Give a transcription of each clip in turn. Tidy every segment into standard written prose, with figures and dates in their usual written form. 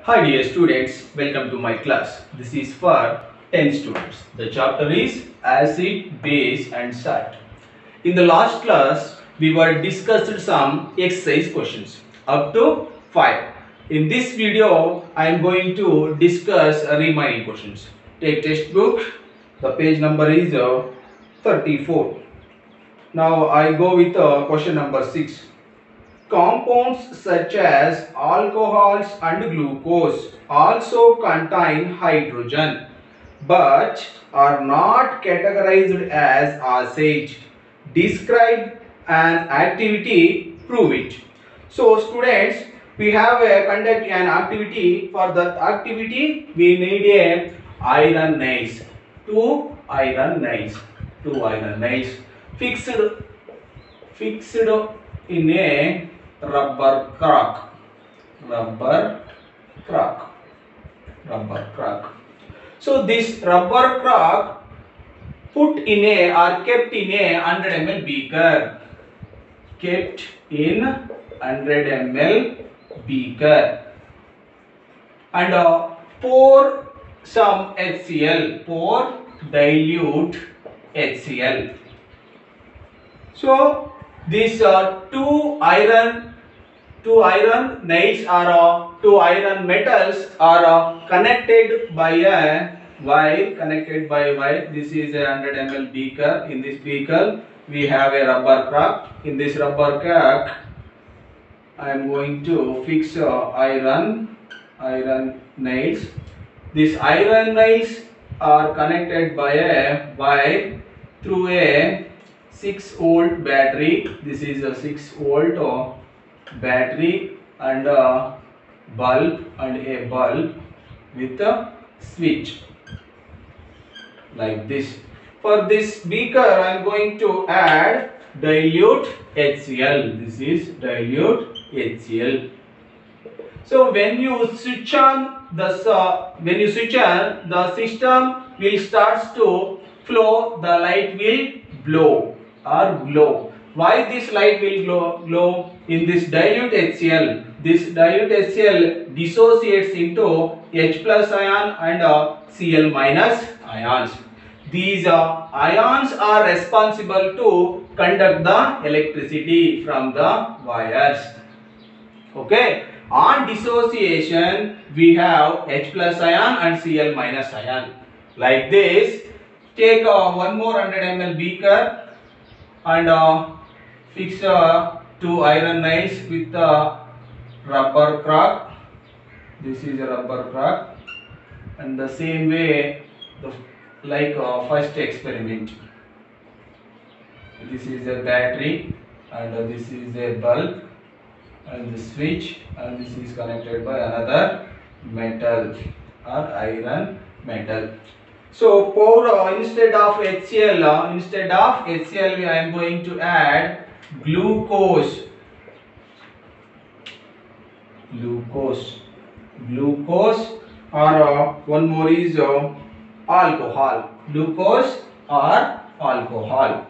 Hi dear students, welcome to my class. This is for 10 students. The chapter is acid, base and salt. In the last class, we were discussed some exercise questions up to 5. In this video, I am going to discuss remaining questions. Take textbook. The page number is 34. Now I go with question number 6. Compounds such as alcohols and glucose also contain hydrogen but are not categorized as acid. Describe an activity, prove it. So students, we have conduct an activity. For that activity we need a iron nails. Two iron nails. Fixed in a rubber crack. So this rubber crack put in a or kept in a 100 ml beaker. Kept in 100 ml beaker and pour some HCl. Pour dilute HCl. So these two iron nails or two iron metals are connected by a wire. This is a 100 ml beaker. In this beaker we have a rubber crack. In this rubber crack I am going to fix iron nails. These iron nails are connected by a wire through a 6-volt battery. This is a 6-volt battery and a bulb with a switch like this. For this beaker I am going to add dilute HCl. This is dilute HCl. So when you switch on the system will starts to flow. The light will blow or glow. Why this light will glow? In this dilute HCl, this dilute HCl dissociates into H plus ion and Cl minus ions. These ions are responsible to conduct the electricity from the wires. Okay. On dissociation, we have H plus ion and Cl minus ion. Like this, take one more 100 ml beaker and fix two iron nails with a rubber crack. This is a rubber crack, and the same way, like first experiment. This is a battery, and this is a bulb, and the switch, and this is connected by another metal or iron metal. So pour instead of HCl, I am going to add glucose or one more is alcohol. Glucose or alcohol.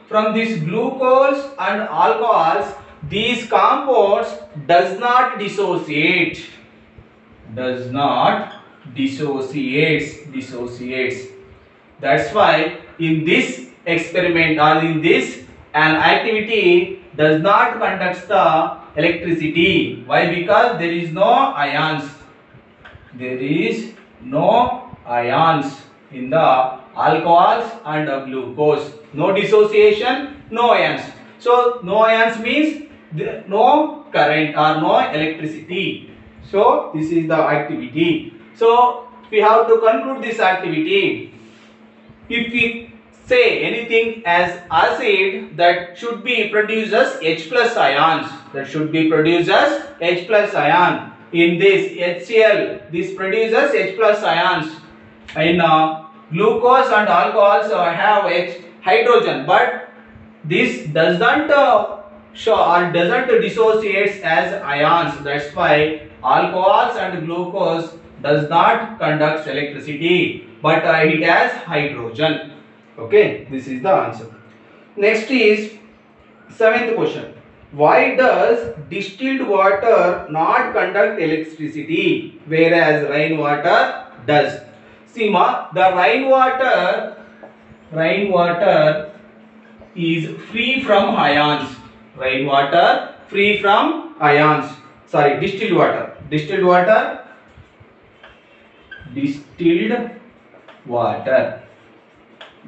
From this glucose and alcohols, these compounds does not dissociates. That's why in this experiment or in this an activity does not conduct the electricity. Why? Because there is no ions. In the alcohols and glucose. No dissociation, no ions. So no ions means no current or no electricity. So this is the activity. So we have to conclude this activity. If we say anything as acid, that should be produces H plus ions. In this HCl, this produces H plus ions. In glucose and alcohols have hydrogen, but this doesn't show or doesn't dissociates as ions. That's why alcohols and glucose does not conduct electricity, but it has hydrogen. Okay, this is the answer. Next is 7th question. Why does distilled water not conduct electricity whereas rainwater does? See ma, the rainwater is free from ions. Rainwater free from ions. Sorry, distilled water. Distilled water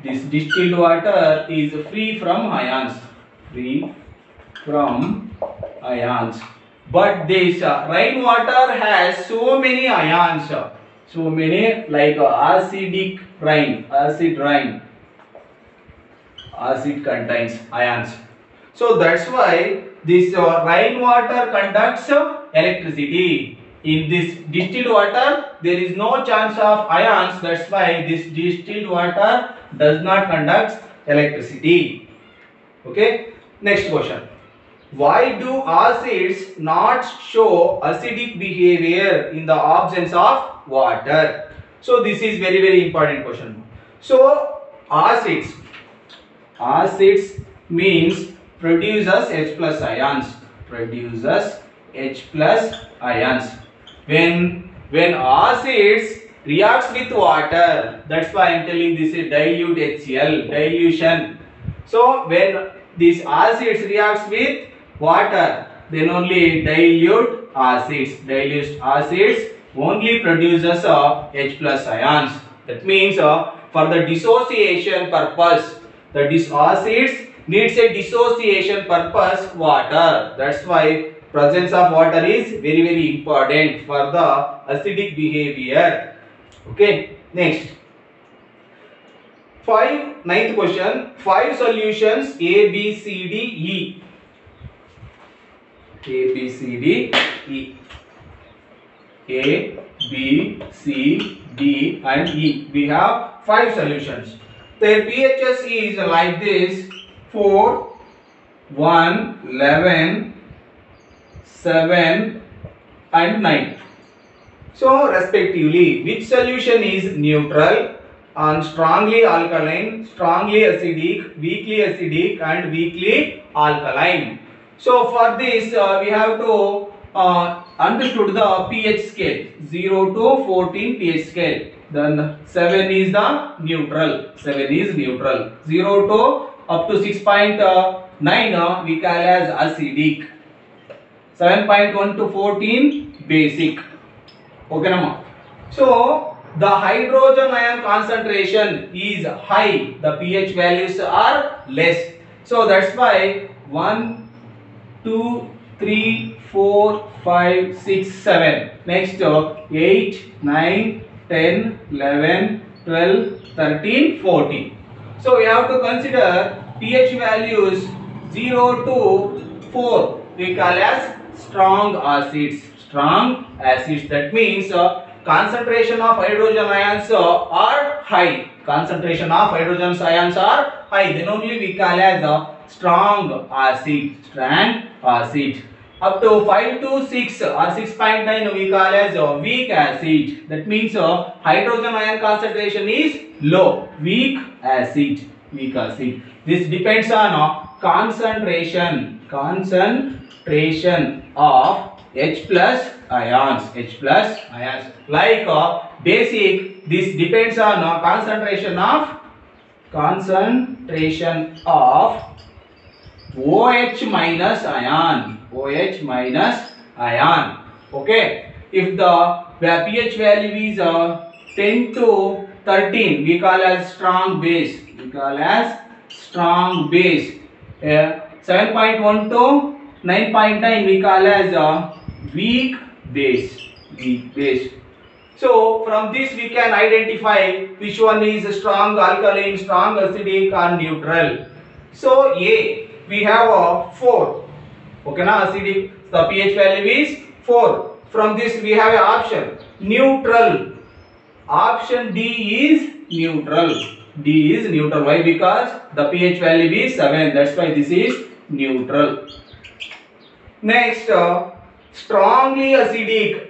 This distilled water is free from ions. Free from ions. But this rainwater has so many ions. So many like acidic rain. Acid contains ions. So that's why this rainwater conducts electricity. In this distilled water, there is no chance of ions. That's why this distilled water does not conduct electricity. Okay. Next question. Why do acids not show acidic behavior in the absence of water? So this is very important question. So acids means produces H plus ions. When acids reacts with water, that's why I am telling this is dilute HCl, dilution. So when these acids reacts with water, then only dilute acids only produces H plus ions. That means for the dissociation purpose, the acids needs a dissociation purpose water. That's why presence of water is very important for the acidic behavior. Okay, next. Ninth question. 5 solutions A, B, C, D, E. A, B, C, D, E. A, B, C, D and E. We have 5 solutions. Their pHs is like this: 4, 1, 11, 7 and 9. So respectively, which solution is neutral and strongly alkaline, strongly acidic, weakly acidic and weakly alkaline? So for this we have to understood the pH scale, 0 to 14 pH scale. Then 7 is the neutral. 0 to up to 6.9 we call as acidic. 7.1 to 14 basic. Okay, nama. So the hydrogen ion concentration is high. The pH values are less. So that's why 1, 2, 3, 4, 5, 6, 7. Next 8, 9, 10, 11, 12, 13, 14. So we have to consider pH values 0 to 4. We call as strong acids. That means concentration of hydrogen ions are high. Then only we call as strong acid. Up to 5 to 6 or 6.9 we call as weak acid. That means hydrogen ion concentration is low. Weak acid. This depends on concentration of H plus ions. Like basic, this depends on concentration of OH minus ion. Okay. If the pH value is 10 to 13, we call as strong base. 7.1 to 9.9 we call as weak base. So from this we can identify which one is strong alkaline, strong acidic or neutral. So A, we have 4. Okay, na acidic. The pH value is 4. From this we have an option neutral. Option D is neutral. Why? Because the pH value is 7. That's why this is neutral. Next, strongly acidic.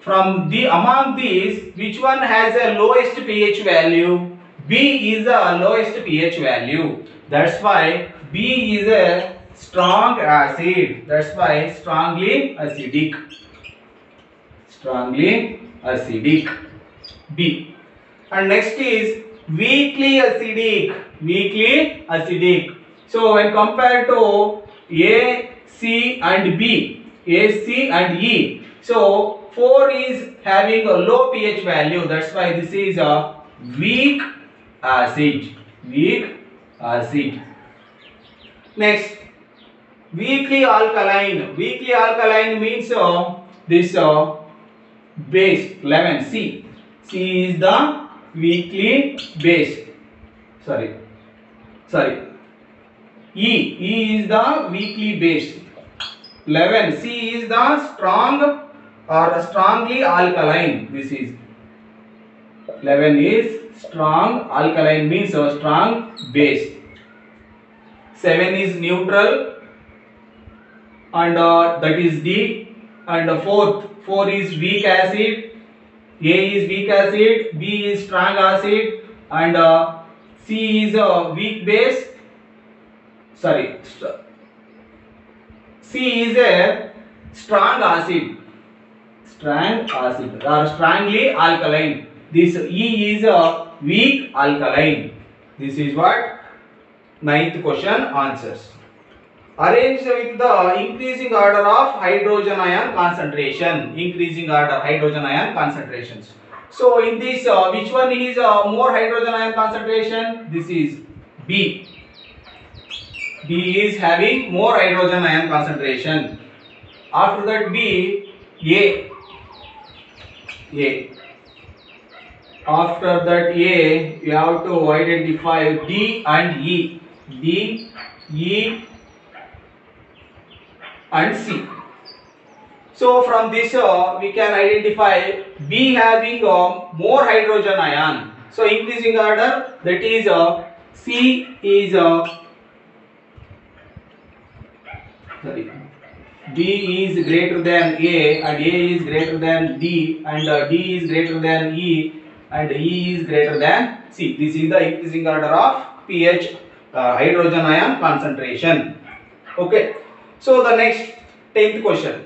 Among these, which one has a lowest pH value? B is the lowest pH value. That's why B is a strong acid. That's why strongly acidic. Strongly acidic. B. And next is weakly acidic. Weakly acidic. So when compared to A, C and B, A, C and E, so 4 is having a low pH value. That's why this is a weak acid. Weak acid. Next, weakly alkaline. Weakly alkaline means this base 11 C. C is the weakly base. Sorry. E is the weakly base. 11 C is the strong or strongly alkaline. This is 11 is strong alkaline means a strong base. 7 is neutral and that is D, and 4 is weak acid. A is weak acid, B is strong acid, and C is a weak base. Sorry, C is a strong acid. Strong acid or strongly alkaline. This E is a weak alkaline. This is what 9th question answers. Arranged with the increasing order of hydrogen ion concentration. Increasing order hydrogen ion concentrations. So in this, which one is more hydrogen ion concentration? This is B. B is having more hydrogen ion concentration. After that B, A. After that A, you have to identify D and E. D, E and C. So from this we can identify B having more hydrogen ion. So increasing order, that is C is D is greater than A, and A is greater than D, and D is greater than E, and E is greater than C. This is the increasing order of pH hydrogen ion concentration. Okay. So the next 10th question.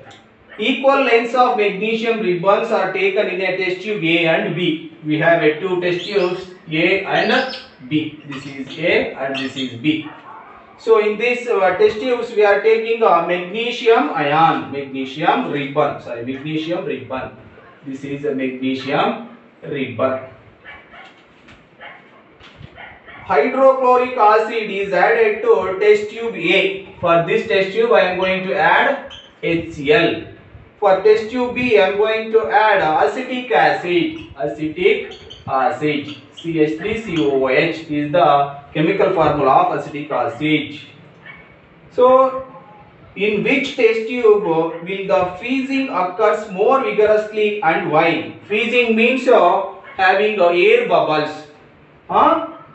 Equal lengths of magnesium ribbons are taken in a test tube A and B. We have two test tubes A and B. This is A and this is B. So in this test tubes we are taking a magnesium ion, magnesium ribbon. Sorry, magnesium ribbon. This is a magnesium ribbon. Hydrochloric acid is added to test tube A. For this test tube I am going to add HCl. For test tube B I am going to add acetic acid. Acetic acid. CH3COOH is the chemical formula of acetic acid. So in which test tube will the freezing occurs more vigorously and why? Freezing means having air bubbles.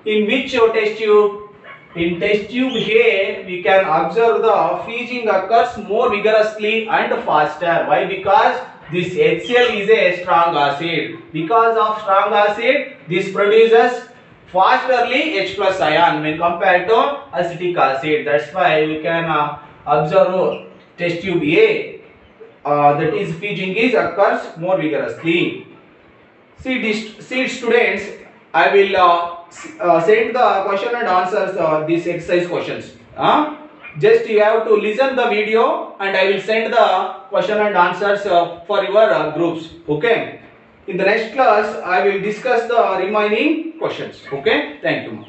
In which test tube? In test tube A, we can observe the freezing occurs more vigorously and faster. Why? Because this HCl is a strong acid. Because of strong acid, this produces fasterly H plus ion when compared to acetic acid. That's why we can observe test tube A, that is freezing is occurs more vigorously. See students, I will send the question and answers these exercise questions. Just you have to listen the video and I will send the question and answers for your groups. Okay. In the next class I will discuss the remaining questions. Okay. Thank you.